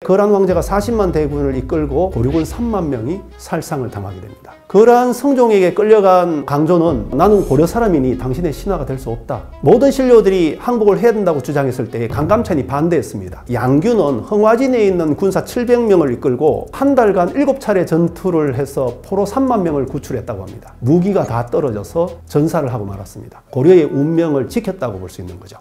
거란 왕제가 40만 대군을 이끌고 고려군 3만 명이 살상을 당하게 됩니다. 거란 성종에게 끌려간 강조는 나는 고려 사람이니 당신의 신하가 될 수 없다. 모든 신료들이 항복을 해야 된다고 주장했을 때 강감찬이 반대했습니다. 양규는 흥화진에 있는 군사 700명을 이끌고 한 달간 7차례 전투를 해서 포로 3만 명을 구출했다고 합니다. 무기가 다 떨어져서 전사를 하고 말았습니다. 고려의 운명을 지켰다고 볼 수 있는 거죠.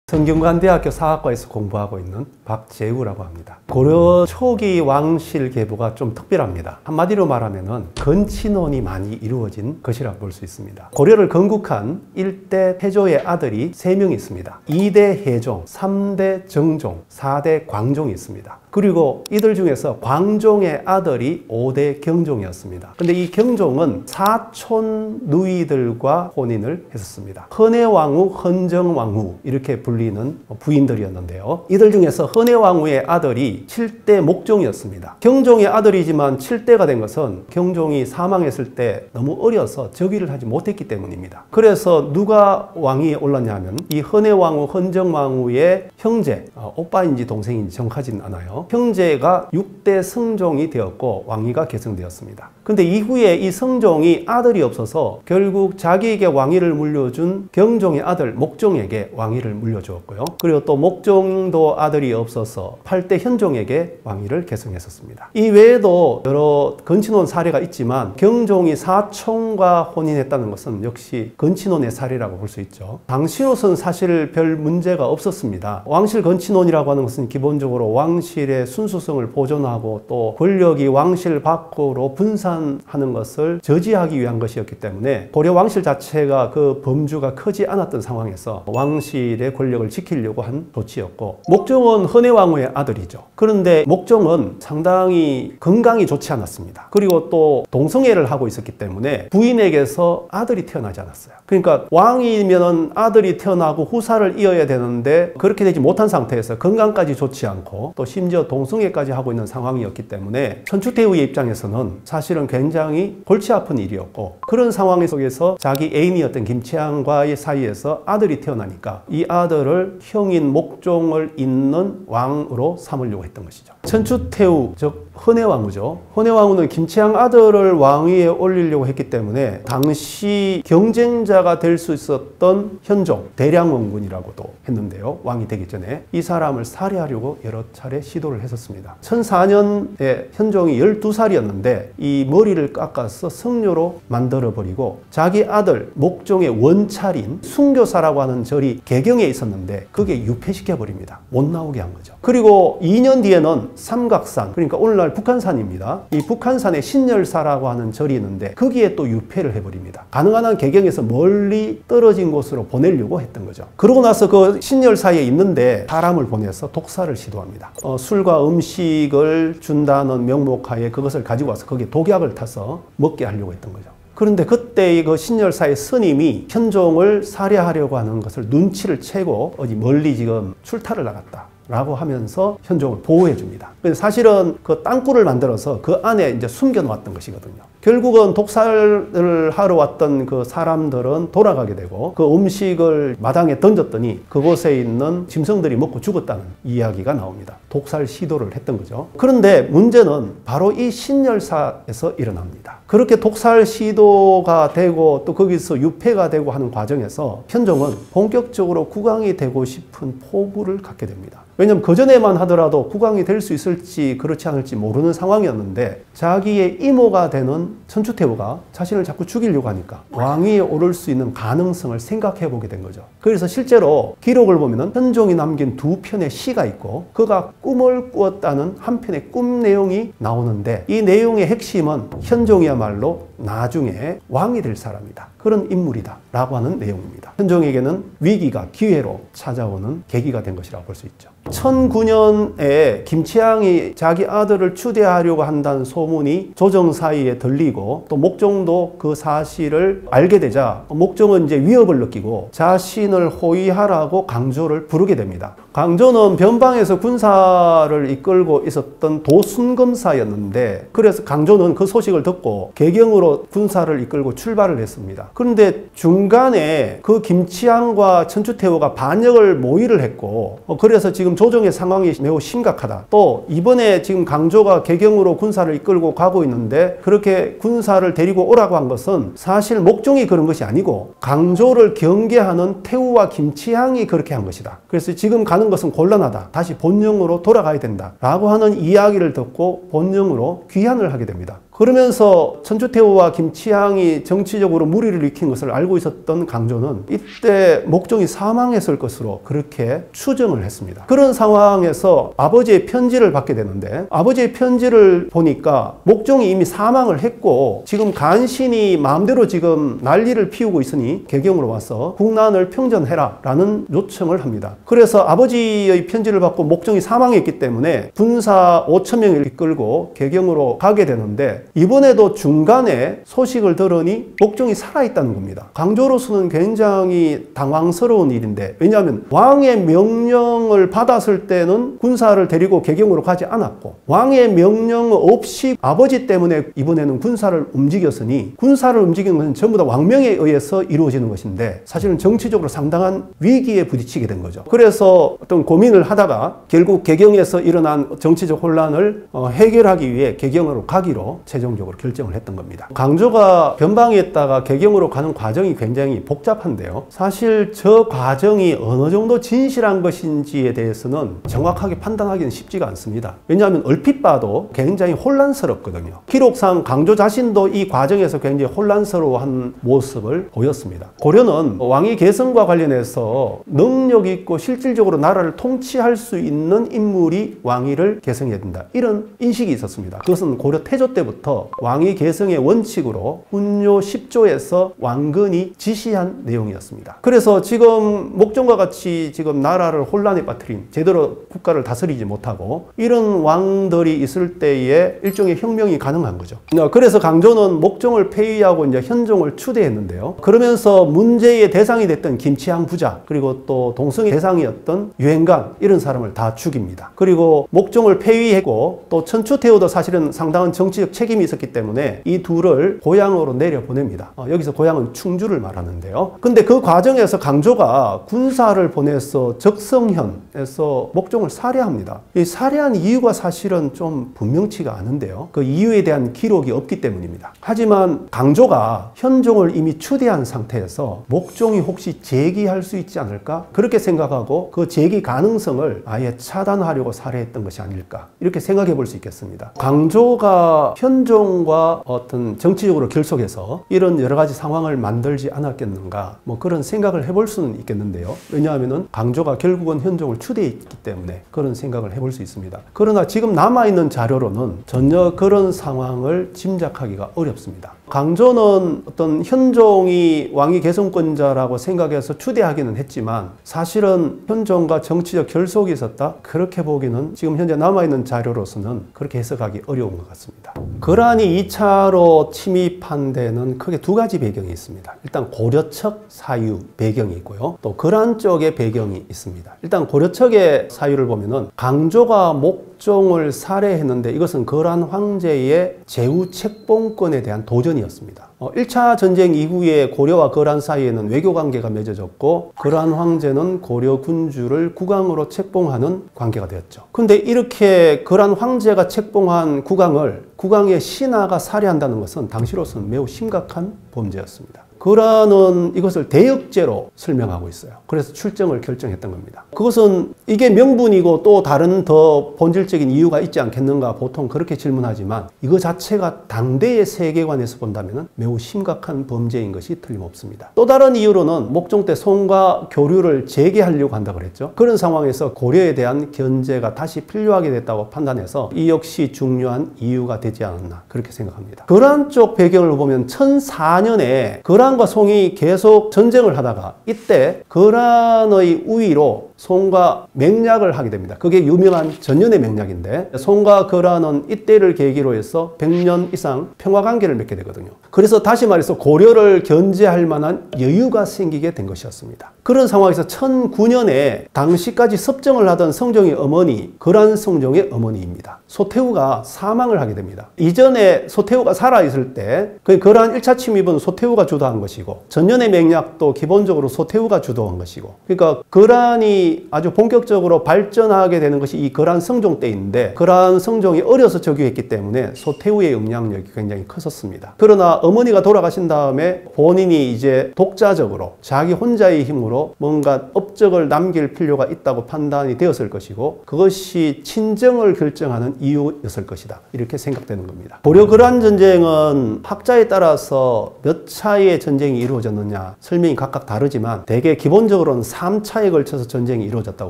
성균관대학교 사학과에서 공부하고 있는 박재우라고 합니다. 고려 초기 왕실 계보가 좀 특별합니다. 한마디로 말하면 건친혼이 많이 이루어진 것이라고 볼 수 있습니다. 고려를 건국한 1대 태조의 아들이 3명이 있습니다. 2대 해종, 3대 정종, 4대 광종이 있습니다. 그리고 이들 중에서 광종의 아들이 5대 경종이었습니다. 근데 이 경종은 사촌 누이들과 혼인을 했었습니다. 헌해왕후, 헌정왕후 이렇게 불리는 부인들이었는데요. 이들 중에서 헌해왕후의 아들이 7대 목종이었습니다. 경종의 아들이지만 7대가 된 것은 경종이 사망했을 때 너무 어려서 즉위를 하지 못했기 때문입니다. 그래서 누가 왕위에 올랐냐면 이 헌해왕후, 헌정왕후의 형제, 오빠인지 동생인지 정확하지는 않아요. 형제가 6대 성종이 되었고 왕위가 계승되었습니다. 근데 이후에 이 성종이 아들이 없어서 결국 자기에게 왕위를 물려준 경종의 아들 목종에게 왕위를 물려주었고요. 그리고 또 목종도 아들이 없어서 8대 현종에게 왕위를 계승했었습니다. 이 외에도 여러 건친혼 사례가 있지만 경종이 사촌과 혼인했다는 것은 역시 건친혼의 사례라고 볼 수 있죠. 당시로서는 사실 별 문제가 없었습니다. 왕실 건친혼이라고 하는 것은 기본적으로 왕실의 순수성을 보존하고 또 권력이 왕실 밖으로 분산하는 것을 저지하기 위한 것이었기 때문에 고려 왕실 자체가 그 범주가 크지 않았던 상황에서 왕실의 권력을 지키려고 한 조치였고, 목종은 헌해왕후의 아들이죠. 그런데 목종은 상당히 건강이 좋지 않았습니다. 그리고 또 동성애를 하고 있었기 때문에 부인에게서 아들이 태어나지 않았어요. 그러니까 왕이면 아들이 태어나고 후사를 이어야 되는데 그렇게 되지 못한 상태에서 건강까지 좋지 않고 또 심지어 동성애까지 하고 있는 상황이었기 때문에 천추태후의 입장에서는 사실은 굉장히 골치 아픈 일이었고, 그런 상황 속에서 자기 애인이었던 김치향과의 사이에서 아들이 태어나니까 이 아들을 형인 목종을 잇는 왕으로 삼으려고 했던 것이죠. 천추태후, 즉 헌해왕후죠. 헌해왕후는 김치향 아들을 왕위에 올리려고 했기 때문에 당시 경쟁자가 될 수 있었던 현종, 대량원군이라고도 했는데요. 왕이 되기 전에 이 사람을 살해하려고 여러 차례 시도를 했었습니다. 1004년에 현종이 12살이었는데 이 머리를 깎아서 성녀로 만들어버리고 자기 아들 목종의 원찰인 순교사라고 하는 절이 개경에 있었는데 그게 유폐시켜버립니다. 못 나오게 한 거죠. 그리고 2년 뒤에는 삼각산, 그러니까 오늘날 북한산입니다. 이 북한산에 신열사라고 하는 절이 있는데 거기에 또 유폐를 해버립니다. 가능한 한 개경에서 멀리 떨어진 곳으로 보내려고 했던 거죠. 그러고 나서 그 신열사에 있는데 사람을 보내서 독사를 시도합니다. 술과 음식을 준다는 명목하에 그것을 가지고 와서 거기에 독약을 타서 먹게 하려고 했던 거죠. 그런데 그때 그 신열사의 스님이 현종을 살해하려고 하는 것을 눈치를 채고 어디 멀리 지금 출타를 나갔다 라고 하면서 현종을 보호해 줍니다. 사실은 그 땅굴을 만들어서 그 안에 이제 숨겨 놓았던 것이거든요. 결국은 독살을 하러 왔던 그 사람들은 돌아가게 되고 그 음식을 마당에 던졌더니 그곳에 있는 짐승들이 먹고 죽었다는 이야기가 나옵니다. 독살 시도를 했던 거죠. 그런데 문제는 바로 이 신열사에서 일어납니다. 그렇게 독살 시도가 되고 또 거기서 유폐가 되고 하는 과정에서 현종은 본격적으로 국왕이 되고 싶은 포부를 갖게 됩니다. 왜냐하면 그전에만 하더라도 국왕이 될 수 있을지 그렇지 않을지 모르는 상황이었는데 자기의 이모가 되는 천추태후가 자신을 자꾸 죽이려고 하니까 왕위에 오를 수 있는 가능성을 생각해 보게 된 거죠. 그래서 실제로 기록을 보면 현종이 남긴 2편의 시가 있고 그가 꿈을 꾸었다는 한 편의 꿈 내용이 나오는데 이 내용의 핵심은 현종이야말로 나중에 왕이 될 사람이다, 그런 인물이다 라고 하는 내용입니다. 현종에게는 위기가 기회로 찾아오는 계기가 된 것이라고 볼 수 있죠. 1009년에 김치향이 자기 아들을 추대하려고 한다는 소문이 조정 사이에 들리고 또 목종도 그 사실을 알게 되자 목종은 이제 위협을 느끼고 자신을 호위하라고 강조를 부르게 됩니다. 강조는 변방에서 군사를 이끌고 있었던 도순검사였는데, 그래서 강조는 그 소식을 듣고 개경으로 군사를 이끌고 출발을 했습니다. 그런데 중간에 그 김치향과 천추태후가 반역을 모의를 했고, 그래서 지금 조정의 상황이 매우 심각하다. 또 이번에 지금 강조가 개경으로 군사를 이끌고 가고 있는데 그렇게 군사를 데리고 오라고 한 것은 사실 목종이 그런 것이 아니고 강조를 경계하는 태후와 김치향이 그렇게 한 것이다. 그래서 지금 가는 것은 곤란하다. 다시 본영으로 돌아가야 된다. 라고 하는 이야기를 듣고 본영으로 귀환을 하게 됩니다. 그러면서 천추태후와 김치향이 정치적으로 무리를 일으킨 것을 알고 있었던 강조는 이때 목종이 사망했을 것으로 그렇게 추정을 했습니다. 그런 상황에서 아버지의 편지를 받게 되는데, 아버지의 편지를 보니까 목종이 이미 사망을 했고 지금 간신히 마음대로 지금 난리를 피우고 있으니 개경으로 와서 국난을 평전해라 라는 요청을 합니다. 그래서 아버지의 편지를 받고 목종이 사망했기 때문에 군사 5,000명을 이끌고 개경으로 가게 되는데, 이번에도 중간에 소식을 들으니 목종이 살아있다는 겁니다. 강조로서는 굉장히 당황스러운 일인데, 왜냐하면 왕의 명령을 받았을 때는 군사를 데리고 개경으로 가지 않았고 왕의 명령 없이 아버지 때문에 이번에는 군사를 움직였으니, 군사를 움직이는 것은 전부 다 왕명에 의해서 이루어지는 것인데 사실은 정치적으로 상당한 위기에 부딪히게 된 거죠. 그래서 어떤 고민을 하다가 결국 개경에서 일어난 정치적 혼란을 해결하기 위해 개경으로 가기로 최종적으로 결정을 했던 겁니다. 강조가 변방에 있다가 개경으로 가는 과정이 굉장히 복잡한데요. 사실 저 과정이 어느 정도 진실한 것인지에 대해서는 정확하게 판단하기는 쉽지가 않습니다. 왜냐하면 얼핏 봐도 굉장히 혼란스럽거든요. 기록상 강조 자신도 이 과정에서 굉장히 혼란스러워한 모습을 보였습니다. 고려는 왕위 계승과 관련해서 능력 있고 실질적으로 나라를 통치할 수 있는 인물이 왕위를 계승해야 된다, 이런 인식이 있었습니다. 그것은 고려 태조 때부터 왕위 계승의 원칙으로 훈요 10조에서 왕건이 지시한 내용이었습니다. 그래서 지금 목종과 같이 지금 나라를 혼란에 빠뜨린, 제대로 국가를 다스리지 못하고 이런 왕들이 있을 때에 일종의 혁명이 가능한 거죠. 그래서 강조는 목종을 폐위하고 이제 현종을 추대했는데요. 그러면서 문제의 대상이 됐던 김치향 부자, 그리고 또 동성의 대상이었던 유행관, 이런 사람을 다 죽입니다. 그리고 목종을 폐위했고 또 천추태후도 사실은 상당한 정치적 책임이 있었기 때문에 이 둘을 고향으로 내려보냅니다. 여기서 고향은 충주를 말하는데요. 근데 그 과정에서 강조가 군사를 보내서 적성현에서 목종을 살해합니다. 이 살해한 이유가 사실은 좀 분명치가 않은데요. 그 이유에 대한 기록이 없기 때문입니다. 하지만 강조가 현종을 이미 추대한 상태에서 목종이 혹시 재기할 수 있지 않을까? 그렇게 생각하고 그 재기 가능성을 아예 차단하려고 살해했던 것이 아닐까? 이렇게 생각해 볼 수 있겠습니다. 강조가 현종과 어떤 정치적으로 결속해서 이런 여러 가지 상황을 만들지 않았겠는가, 뭐 그런 생각을 해볼 수는 있겠는데요. 왜냐하면 강조가 결국은 현종을 추대했기 때문에 그런 생각을 해볼 수 있습니다. 그러나 지금 남아있는 자료로는 전혀 그런 상황을 짐작하기가 어렵습니다. 강조는 어떤 현종이 왕위 계승권자라고 생각해서 추대하기는 했지만 사실은 현종과 정치적 결속이 있었다? 그렇게 보기는 지금 현재 남아있는 자료로서는 그렇게 해석하기 어려운 것 같습니다. 거란이 2차로 침입한 데는 크게 두 가지 배경이 있습니다. 일단 고려척 사유 배경이 있고요. 또 거란 쪽의 배경이 있습니다. 일단 고려척의 사유를 보면은 강조가 목종을 살해했는데 이것은 거란 황제의 제후 책봉권에 대한 도전이었습니다. 1차 전쟁 이후에 고려와 거란 사이에는 외교 관계가 맺어졌고 거란 황제는 고려 군주를 국왕으로 책봉하는 관계가 되었죠. 근데 이렇게 거란 황제가 책봉한 국왕을 국왕의 신하가 살해한다는 것은 당시로서는 매우 심각한 범죄였습니다. 거란은 이것을 대역죄로 설명하고 있어요. 그래서 출정을 결정했던 겁니다. 그것은 이게 명분이고 또 다른 더 본질적인 이유가 있지 않겠는가 보통 그렇게 질문하지만 이거 자체가 당대의 세계관에서 본다면 매우 심각한 범죄인 것이 틀림없습니다. 또 다른 이유로는 목종 때 송과 교류를 재개하려고 한다고 그랬죠. 그런 상황에서 고려에 대한 견제가 다시 필요하게 됐다고 판단해서 이 역시 중요한 이유가 되지 않았나 그렇게 생각합니다. 거란 쪽 배경을 보면 1004년에 거란과 송이 계속 전쟁을 하다가 이때 거란의 우위로 송과 맹약을 하게 됩니다. 그게 유명한 전연의 맹약인데 송과 거란은 이때를 계기로 해서 100년 이상 평화관계를 맺게 되거든요. 그래서 다시 말해서 고려를 견제할 만한 여유가 생기게 된 것이었습니다. 그런 상황에서 1009년에 당시까지 섭정을 하던 성종의 어머니 거란 성종의 어머니입니다. 소태후가 사망을 하게 됩니다. 이전에 소태후가 살아있을 때 거란 1차 침입은 소태후가 주도한 것이고 전연의 맹약도 기본적으로 소태후가 주도한 것이고 그러니까 거란이 아주 본격적으로 발전하게 되는 것이 이 거란 성종 때인데 거란 성종이 어려서 즉위했기 때문에 소태후의 영향력이 굉장히 컸었습니다. 그러나 어머니가 돌아가신 다음에 본인이 이제 독자적으로 자기 혼자의 힘으로 뭔가 업적을 남길 필요가 있다고 판단이 되었을 것이고 그것이 친정을 결정하는 이유였을 것이다. 이렇게 생각되는 겁니다. 고려 거란 전쟁은 학자에 따라서 몇 차의 전쟁이 이루어졌느냐 설명이 각각 다르지만 대개 기본적으로는 3차에 걸쳐서 전쟁이 이루어졌다고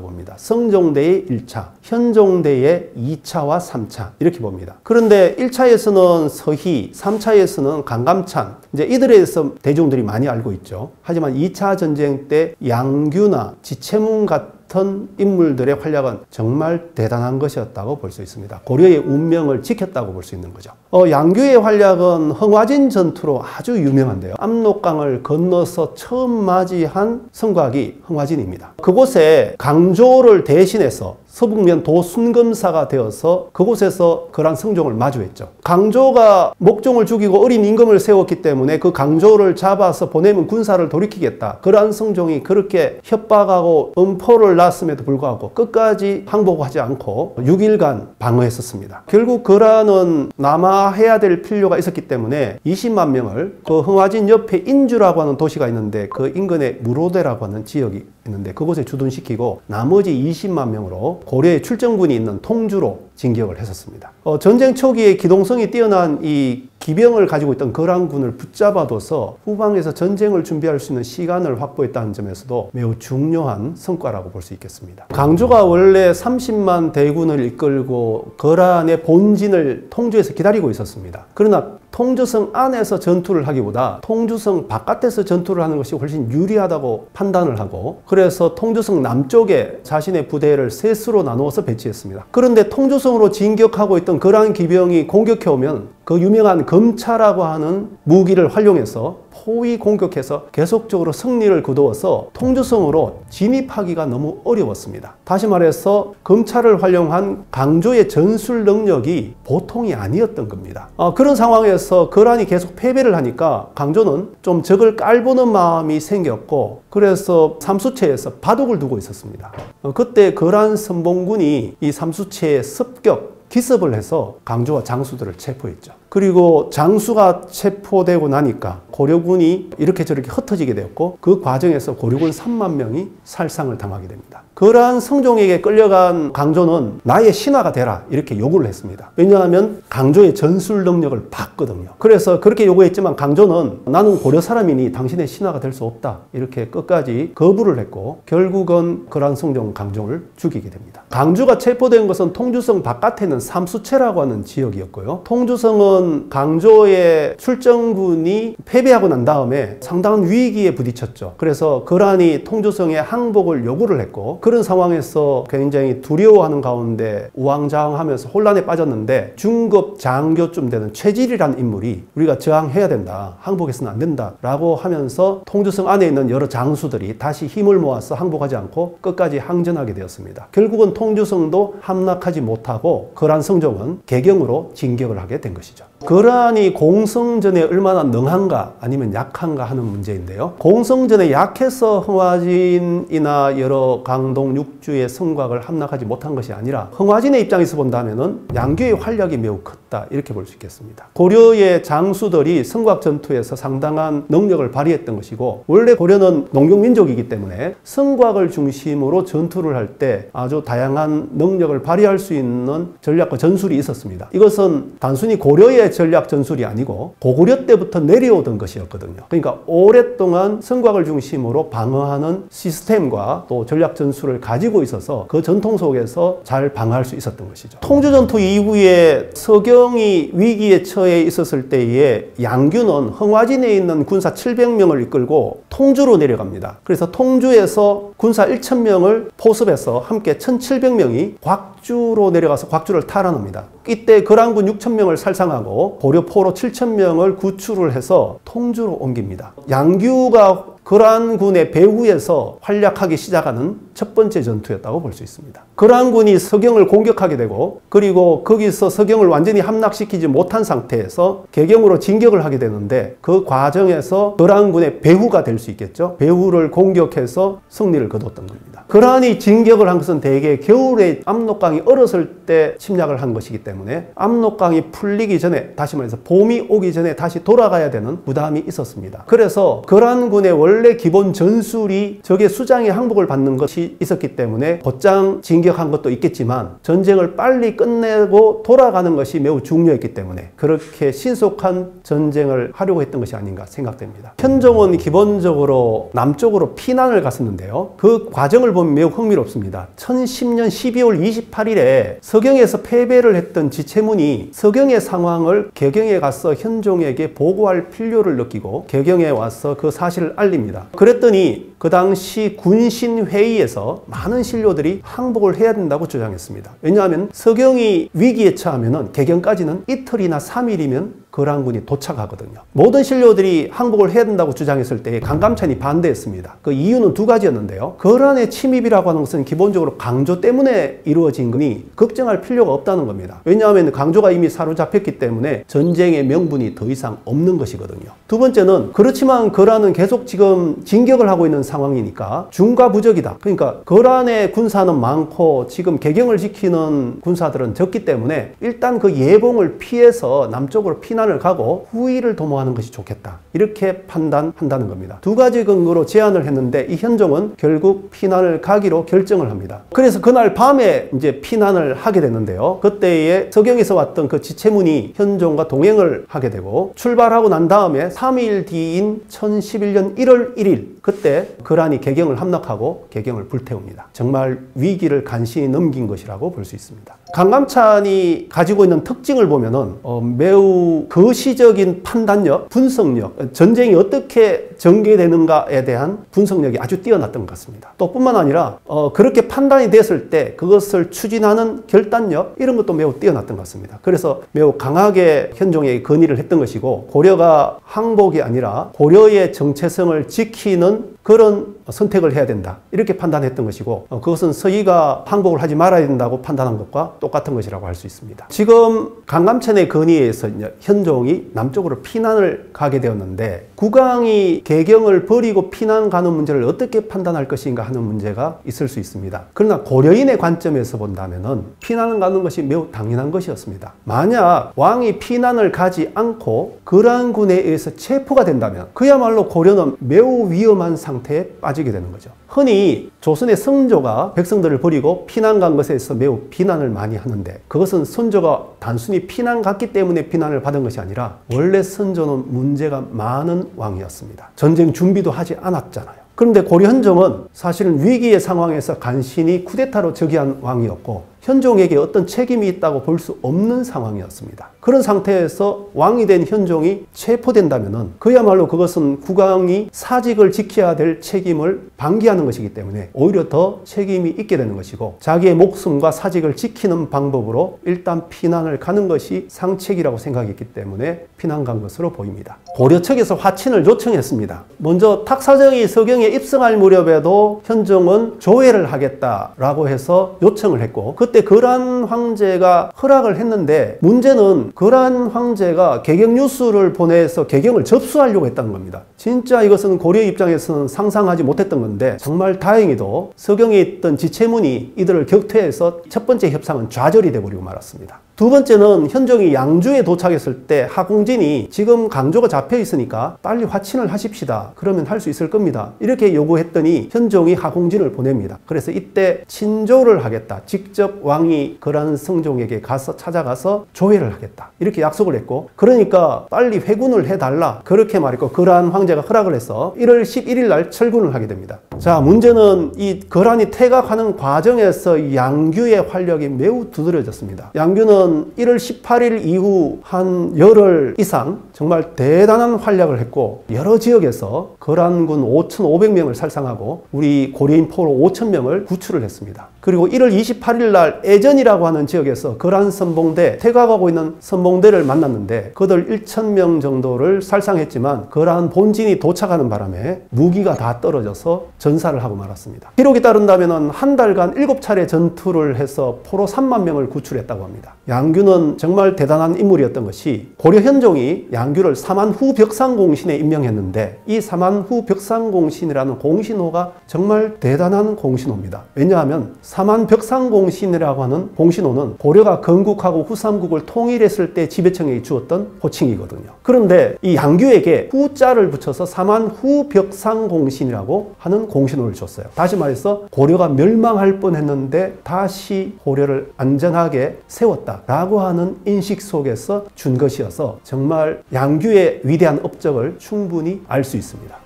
봅니다. 성종대의 1차, 현종대의 2차와 3차 이렇게 봅니다. 그런데 1차에서는 서희, 3차에서는 강감찬 이제 이들에 대해서 대중들이 많이 알고 있죠. 하지만 2차 전쟁 때 양규나 지채문 같은 인물들의 활약은 정말 대단한 것이었다고 볼 수 있습니다. 고려의 운명을 지켰다고 볼 수 있는 거죠. 양규의 활약은 흥화진 전투로 아주 유명한데요. 압록강을 건너서 처음 맞이한 성곽이 흥화진입니다. 그곳에 강조를 대신해서 서북면 도순검사가 되어서 그곳에서 거란 성종을 마주했죠. 강조가 목종을 죽이고 어린 임금을 세웠기 때문에 그 강조를 잡아서 보내면 군사를 돌이키겠다. 거란 성종이 그렇게 협박하고 음포를 놨음에도 불구하고 끝까지 항복하지 않고 6일간 방어했었습니다. 결국 거란은 남하해야 될 필요가 있었기 때문에 20만 명을 그 흥화진 옆에 인주라고 하는 도시가 있는데 그 인근에 무로대라고 하는 지역이 있는데 그곳에 주둔시키고 나머지 20만 명으로 고려의 출정군이 있는 통주로 진격을 했었습니다. 전쟁 초기에 기동성이 뛰어난 이 기병을 가지고 있던 거란군을 붙잡아둬서 후방에서 전쟁을 준비할 수 있는 시간을 확보했다는 점에서도 매우 중요한 성과라고 볼 수 있겠습니다. 강조가 원래 30만 대군을 이끌고 거란의 본진을 통주에서 기다리고 있었습니다. 그러나 통주성 안에서 전투를 하기보다 통주성 바깥에서 전투를 하는 것이 훨씬 유리하다고 판단을 하고 그래서 통주성 남쪽에 자신의 부대를 셋으로 나누어서 배치했습니다. 그런데 통주성으로 진격하고 있던 거란 기병이 공격해오면 그 유명한 검차라고 하는 무기를 활용해서 포위 공격해서 계속적으로 승리를 거두어서 통주성으로 진입하기가 너무 어려웠습니다. 다시 말해서 검차를 활용한 강조의 전술 능력이 보통이 아니었던 겁니다. 그런 상황에서 거란이 계속 패배를 하니까 강조는 좀 적을 깔보는 마음이 생겼고 그래서 삼수체에서 바둑을 두고 있었습니다. 그때 거란 선봉군이 이 삼수체에 습격 기습을 해서 강조와 장수들을 체포했죠. 그리고 장수가 체포되고 나니까 고려군이 이렇게 저렇게 흩어지게 되었고 그 과정에서 고려군 3만 명이 살상을 당하게 됩니다. 거란 성종에게 끌려간 강조는 나의 신하가 되라 이렇게 요구를 했습니다. 왜냐하면 강조의 전술 능력을 봤거든요. 그래서 그렇게 요구했지만 강조는 나는 고려 사람이니 당신의 신하가 될 수 없다 이렇게 끝까지 거부를 했고 결국은 거란 성종 강종을 죽이게 됩니다. 강조가 체포된 것은 통주성 바깥에는 삼수체라고 하는 지역이었고요. 통주성은 강조의 출정군이 패배하고 난 다음에 상당한 위기에 부딪혔죠. 그래서 거란이 통주성의 항복을 요구를 했고 그런 상황에서 굉장히 두려워하는 가운데 우왕좌왕하면서 혼란에 빠졌는데 중급 장교쯤 되는 최질이라는 인물이 우리가 저항해야 된다. 항복해서는 안 된다. 라고 하면서 통주성 안에 있는 여러 장수들이 다시 힘을 모아서 항복하지 않고 끝까지 항전하게 되었습니다. 결국은 통주성도 함락하지 못하고 거란 성종은 개경으로 진격을 하게 된 것이죠. 거란이 공성전에 얼마나 능한가 아니면 약한가 하는 문제인데요. 공성전에 약해서 흥화진이나 여러 강동 육주의 성곽을 함락하지 못한 것이 아니라 흥화진의 입장에서 본다면 양규의 활약이 매우 컸다 이렇게 볼 수 있겠습니다. 고려의 장수들이 성곽 전투에서 상당한 능력을 발휘했던 것이고 원래 고려는 농경민족이기 때문에 성곽을 중심으로 전투를 할 때 아주 다양한 능력을 발휘할 수 있는 전략과 전술이 있었습니다. 이것은 단순히 고려의 전략 전술이 아니고 고구려 때부터 내려오던 것이었거든요. 그러니까 오랫동안 성곽을 중심으로 방어하는 시스템과 또 전략 전술을 가지고 있어서 그 전통 속에서 잘 방어할 수 있었던 것이죠. 통주 전투 이후에 서경 서경이 위기에 처해 있었을 때에 양규는 흥화진에 있는 군사 700명을 이끌고 통주로 내려갑니다. 그래서 통주에서 군사 1000명을 포섭해서 함께 1700명이 곽주로 내려가서 곽주를 탈환합니다. 이때 거란군 6000명을 살상하고 고려포로 7000명을 구출을 해서 통주로 옮깁니다. 양규가 거란군의 배후에서 활약하기 시작하는 첫 번째 전투였다고 볼 수 있습니다. 거란군이 서경을 공격하게 되고 그리고 거기서 서경을 완전히 함락시키지 못한 상태에서 개경으로 진격을 하게 되는데 그 과정에서 거란군의 배후가 될 수 있겠죠. 배후를 공격해서 승리를 거뒀던 겁니다. 거란이 진격을 한 것은 대개 겨울에 압록강이 얼었을 때 침략을 한 것이기 때문에 압록강이 풀리기 전에, 다시 말해서 봄이 오기 전에 다시 돌아가야 되는 부담이 있었습니다. 그래서 거란군의 원래 기본 전술이 적의 수장의 항복을 받는 것이 있었기 때문에 곧장 진격한 것도 있겠지만 전쟁을 빨리 끝내고 돌아가는 것이 매우 중요했기 때문에 그렇게 신속한 전쟁을 하려고 했던 것이 아닌가 생각됩니다. 현종은 기본적으로 남쪽으로 피난을 갔었는데요. 그 과정을 보면 매우 흥미롭습니다. 1010년 12월 28일에 서경에서 패배를 했던 지체문이 서경의 상황을 개경에 가서 현종에게 보고할 필요를 느끼고 개경에 와서 그 사실을 알립니다. 그랬더니 그 당시 군신회의에서 많은 신료들이 항복을 해야 된다고 주장했습니다. 왜냐하면 서경이 위기에 처하면 개경까지는 이틀이나 3일이면 거란군이 도착하거든요. 모든 신료들이 항복을 해야 된다고 주장했을 때 강감찬이 반대했습니다. 그 이유는 두 가지였는데요. 거란의 침입이라고 하는 것은 기본적으로 강조 때문에 이루어진 거니 걱정할 필요가 없다는 겁니다. 왜냐하면 강조가 이미 사로잡혔기 때문에 전쟁의 명분이 더 이상 없는 것이거든요. 두 번째는 그렇지만 거란은 계속 지금 진격을 하고 있는 상황이니까 중과부적이다. 그러니까 거란의 군사는 많고 지금 개경을 지키는 군사들은 적기 때문에 일단 그 예봉을 피해서 남쪽으로 피난을 가고 후위를 도모하는 것이 좋겠다. 이렇게 판단한다는 겁니다. 두 가지 근거로 제안을 했는데 이 현종은 결국 피난을 가기로 결정을 합니다. 그래서 그날 밤에 이제 피난을 하게 되는데요. 그때에 서경에서 왔던 그 지체문이 현종과 동행을 하게 되고 출발하고 난 다음에 3일 뒤인 1011년 1월 1일 그때 거란이 개경을 함락하고 개경을 불태웁니다. 정말 위기를 간신히 넘긴 것이라고 볼 수 있습니다. 강감찬이 가지고 있는 특징을 보면은 매우 거시적인 판단력, 분석력, 전쟁이 어떻게 전개되는가에 대한 분석력이 아주 뛰어났던 것 같습니다. 또 뿐만 아니라 그렇게 판단이 됐을 때 그것을 추진하는 결단력 이런 것도 매우 뛰어났던 것 같습니다. 그래서 매우 강하게 현종에게 건의를 했던 것이고 고려가 항복이 아니라 고려의 정체성을 지키는 그런 선택을 해야 된다. 이렇게 판단했던 것이고 그것은 서희가 항복을 하지 말아야 된다고 판단한 것과 똑같은 것이라고 할 수 있습니다. 지금 강감찬의 건의에 의해서 현종이 남쪽으로 피난을 가게 되었는데 국왕이 개경을 버리고 피난 가는 문제를 어떻게 판단할 것인가 하는 문제가 있을 수 있습니다. 그러나 고려인의 관점에서 본다면은 피난을 가는 것이 매우 당연한 것이었습니다. 만약 왕이 피난을 가지 않고 거란군에 의해서 체포가 된다면 그야말로 고려는 매우 위험한 상태에 빠지게 되는 거죠. 흔히 조선의 성조가 백성들을 버리고 피난 간 것에 있어서 매우 비난을 많이 하는데 그것은 선조가 단순히 피난 갔기 때문에 비난을 받은 것이 아니라 원래 선조는 문제가 많은 왕이었습니다. 전쟁 준비도 하지 않았잖아요. 그런데 고려 현종은 사실은 위기의 상황에서 간신히 쿠데타로 즉위한 왕이었고 현종에게 어떤 책임이 있다고 볼 수 없는 상황이었습니다. 그런 상태에서 왕이 된 현종이 체포된다면 그야말로 그것은 국왕이 사직을 지켜야 될 책임을 방기하는 것이기 때문에 오히려 더 책임이 있게 되는 것이고 자기의 목숨과 사직을 지키는 방법으로 일단 피난을 가는 것이 상책이라고 생각했기 때문에 피난 간 것으로 보입니다. 고려 측에서 화친을 요청했습니다. 먼저 탁사정이 서경에 입성할 무렵에도 현종은 조회를 하겠다라고 해서 요청을 했고 그때 거란 황제가 허락을 했는데 문제는 거란 황제가 개경 뉴스를 보내서 개경을 접수하려고 했다는 겁니다. 진짜 이것은 고려 입장에서는 상상하지 못했던 건데 정말 다행히도 서경에 있던 지체문이 이들을 격퇴해서 첫 번째 협상은 좌절이 돼버리고 말았습니다. 두 번째는 현종이 양주에 도착했을 때 하공진이 지금 강조가 잡혀 있으니까 빨리 화친을 하십시다. 그러면 할 수 있을 겁니다. 이렇게 요구했더니 현종이 하공진을 보냅니다. 그래서 이때 친조를 하겠다. 직접 왕이 그러한 성종에게 가서 찾아가서 조회를 하겠다 이렇게 약속을 했고, 그러니까 빨리 회군을 해달라 그렇게 말했고, 그러한 황제가 허락을 해서 1월 11일 날 철군을 하게 됩니다. 자, 문제는 이 거란이 퇴각하는 과정에서 양규의 활력이 매우 두드러졌습니다. 양규는 1월 18일 이후 한 열흘 이상 정말 대단한 활약을 했고, 여러 지역에서 거란군 5,500명을 살상하고 우리 고려인 포로 5,000명을 구출을 했습니다. 그리고 1월 28일 날 애전이라고 하는 지역에서 거란 선봉대, 퇴각하고 있는 선봉대를 만났는데 그들 1,000명 정도를 살상했지만 거란 본진이 도착하는 바람에 무기가 다 떨어져서 전사를 하고 말았습니다. 기록이 따른다면 한 달간 7차례 전투를 해서 포로 3만 명을 구출했다고 합니다. 양규는 정말 대단한 인물이었던 것이, 고려 현종이 양규를 사만후 벽상공신에 임명했는데 이 사만후 벽상공신이라는 공신호가 정말 대단한 공신호입니다. 왜냐하면 사만벽상공신이라고 하는 공신호는 고려가 건국하고 후삼국을 통일했을 때 지배청에 주었던 호칭이거든요. 그런데 이 양규에게 후자를 붙여서 사만후벽상공신이라고 하는 공신호를 줬어요. 다시 말해서 고려가 멸망할 뻔했는데 다시 고려를 안전하게 세웠다라고 하는 인식 속에서 준 것이어서 정말 양규의 위대한 업적을 충분히 알 수 있습니다.